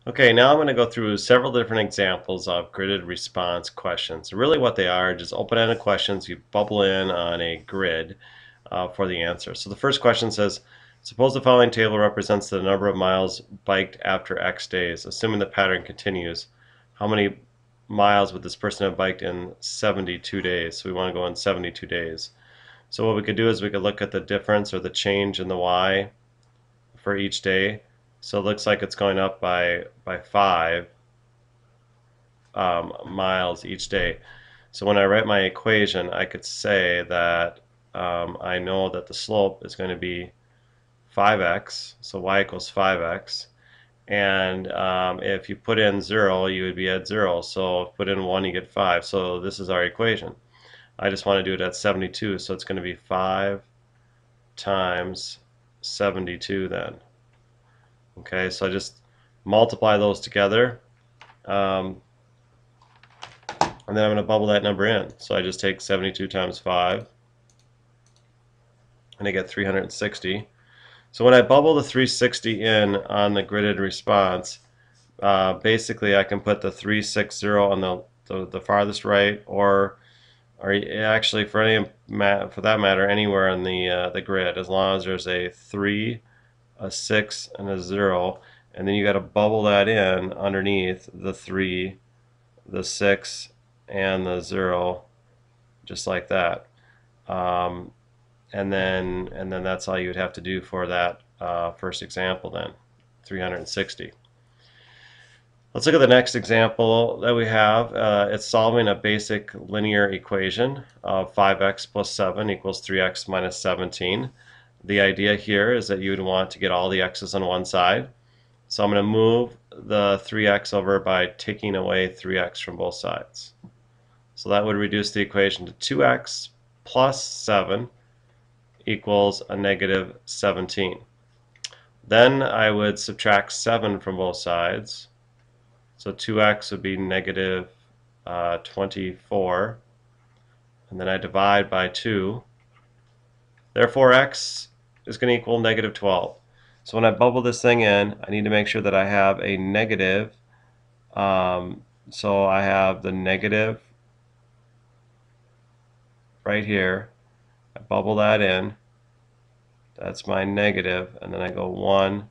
Okay, now I'm going to go through several different examples of gridded response questions. Really what they are, just open-ended questions you bubble in on a grid for the answer. So the first question says, suppose the following table represents the number of miles biked after X days. Assuming the pattern continues, how many miles would this person have biked in 72 days? So we want to go in 72 days. So what we could do is we could look at the difference or the change in the Y for each day. So it looks like it's going up by 5 miles each day. So when I write my equation, I could say that I know that the slope is going to be 5x, so y equals 5x. And if you put in 0, you would be at 0. So if you put in 1, you get 5. So this is our equation. I just want to do it at 72, so it's going to be 5 times 72 then. Okay, so I just multiply those together, and then I'm going to bubble that number in. So I just take 72 times 5, and I get 360. So when I bubble the 360 in on the gridded response, basically I can put the 360 on the farthest right, or actually for that matter anywhere on the grid, as long as there's a 3, a 6, and a 0, and then you got to bubble that in underneath the 3, the 6, and the 0, just like that. And then that's all you would have to do for that first example then, 360. Let's look at the next example that we have. It's solving a basic linear equation of 5x plus 7 equals 3x minus 17. The idea here is that you would want to get all the x's on one side. So I'm going to move the 3x over by taking away 3x from both sides. So that would reduce the equation to 2x plus 7 equals a negative 17. Then I would subtract 7 from both sides. So 2x would be negative 24. And then I divide by 2. Therefore, x is going to equal negative 12. So when I bubble this thing in, I need to make sure that I have a negative. So I have the negative right here. I bubble that in. That's my negative. And then I go 1,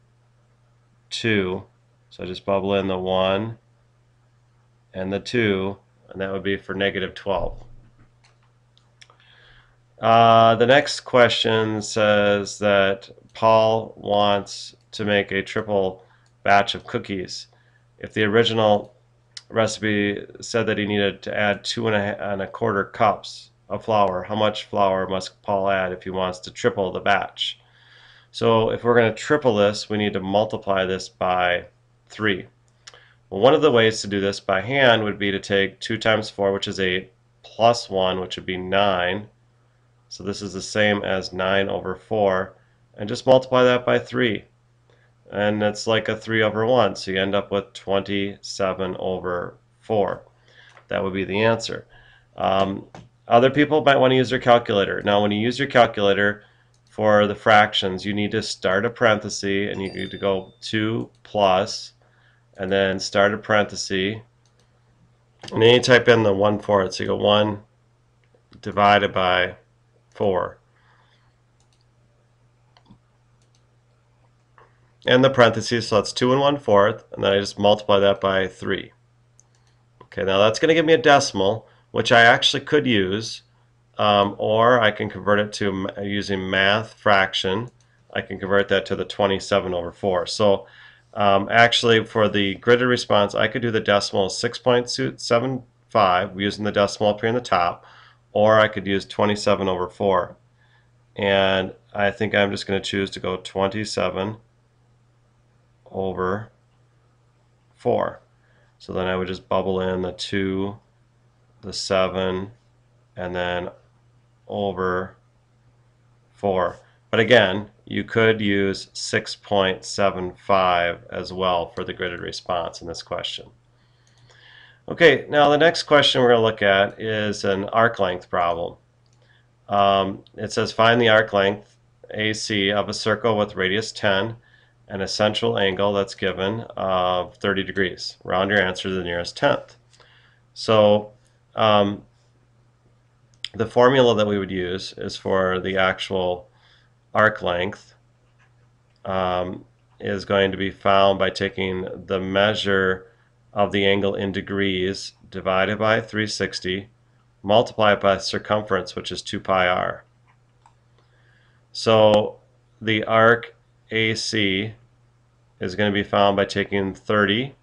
2. So I just bubble in the 1 and the 2. And that would be for negative 12. The next question says that Paul wants to make a triple batch of cookies. If the original recipe said that he needed to add 2 1/4 cups of flour, how much flour must Paul add if he wants to triple the batch? So if we're going to triple this, we need to multiply this by 3. Well, one of the ways to do this by hand would be to take 2 times 4, which is 8, plus 1, which would be 9. So this is the same as 9 over 4, and just multiply that by 3. And it's like a 3 over 1, so you end up with 27 over 4. That would be the answer. Other people might want to use their calculator. Now when you use your calculator for the fractions, you need to start a parenthesis, and you need to go 2 plus, and then start a parenthesis, and then you type in the 1/4, so you go 1 divided by 4. And the parentheses, so that's 2 1/4, and then I just multiply that by 3. Okay, now that's going to give me a decimal, which I actually could use, or I can convert it to using math fraction. I can convert that to the 27 over 4. So actually for the gridded response, I could do the decimal 6.75 using the decimal up here in the top, or I could use 27 over 4. And I think I'm just going to choose to go 27 over 4. So then I would just bubble in the 2, the 7, and then over 4. But again, you could use 6.75 as well for the gridded response in this question. Okay, now the next question we're going to look at is an arc length problem. It says find the arc length AC of a circle with radius 10 an essential angle that's given of 30 degrees. Round your answer to the nearest tenth. So the formula that we would use is for the actual arc length is going to be found by taking the measure of the angle in degrees divided by 360, multiply it by circumference, which is 2 pi r. So the arc AC is going to be found by taking 30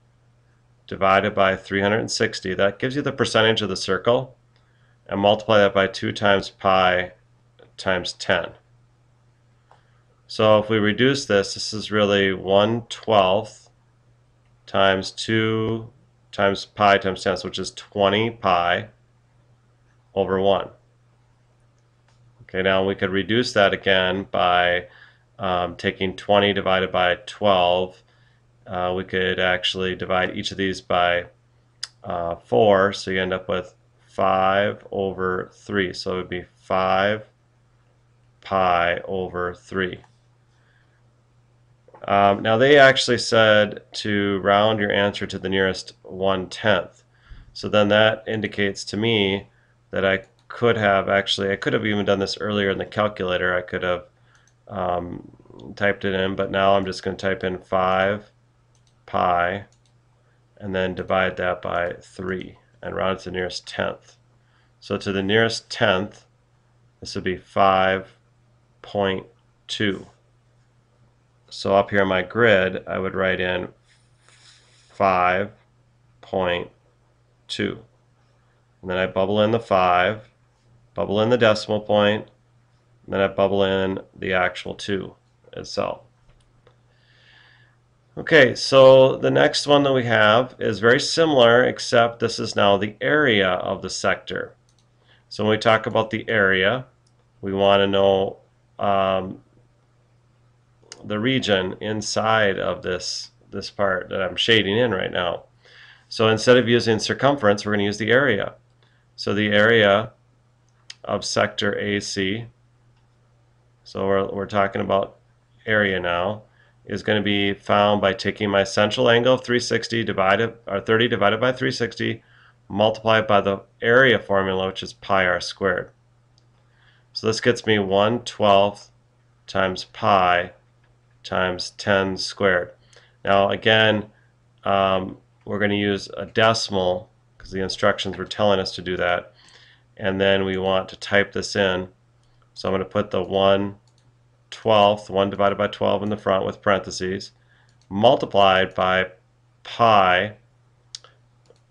divided by 360. That gives you the percentage of the circle, and multiply that by 2 times pi times 10. So if we reduce this, this is really 1/12 times 2 times pi times 10, which is 20 pi over 1. Okay, now we could reduce that again by taking 20 divided by 12. We could actually divide each of these by 4, so you end up with 5 over 3. So it would be 5 pi over 3. Now they actually said to round your answer to the nearest 1/10. So then that indicates to me that I could have even done this earlier in the calculator. I could have typed it in, but now I'm just going to type in 5 pi and then divide that by 3 and round it to the nearest tenth. So to the nearest tenth, this would be 5.2. So up here on my grid, I would write in 5.2. And then I bubble in the 5, bubble in the decimal point, and then I bubble in the actual 2 itself. Okay, so the next one that we have is very similar, except this is now the area of the sector. So when we talk about the area, we want to know the region inside of this part that I'm shading in right now. So instead of using circumference, we're going to use the area. So the area of sector AC, so we're talking about area now, is going to be found by taking my central angle of 360 divided, or 30 divided by 360, multiplied by the area formula, which is pi r squared. So this gets me 1/12 times pi times 10 squared. Now again, we're going to use a decimal because the instructions were telling us to do that, and then we want to type this in. So I'm going to put the 1/12, 1 divided by 12 in the front with parentheses, multiplied by pi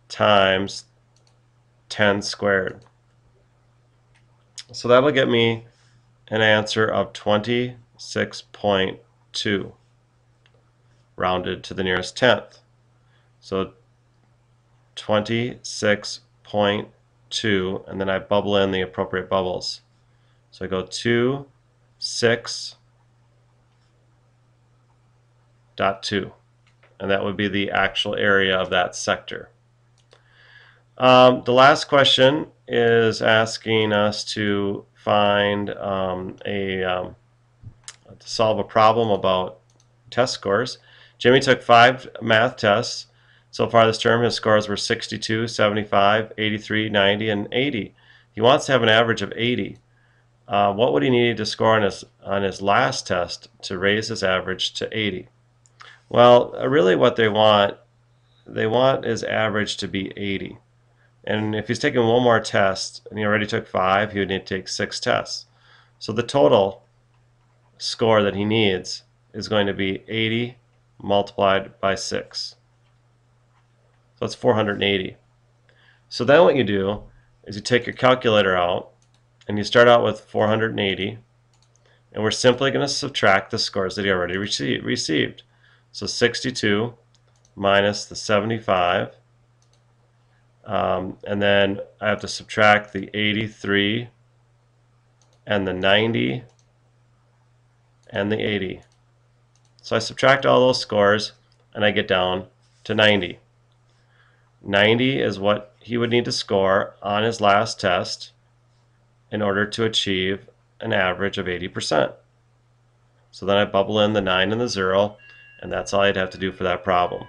times 10 squared. So that will get me an answer of 26.2 rounded to the nearest tenth. So 26.2, and then I bubble in the appropriate bubbles. So I go 2, 6.2, and that would be the actual area of that sector. The last question is asking us to find to solve a problem about test scores. Jimmy took 5 math tests so far this term. His scores were 62, 75, 83, 90, and 80. He wants to have an average of 80. What would he need to score on his last test to raise his average to 80? Well, really what they want his average to be 80. And if he's taking one more test, and he already took 5, he would need to take 6 tests. So the total score that he needs is going to be 80 multiplied by 6. So that's 480. So then what you do is you take your calculator out, and you start out with 480, and we're simply going to subtract the scores that he already received. So 62 minus the 75, and then I have to subtract the 83 and the 90 and the 80. So I subtract all those scores and I get down to 90. 90 is what he would need to score on his last test in order to achieve an average of 80%. So then I bubble in the 9 and the 0, And that's all you'd have to do for that problem.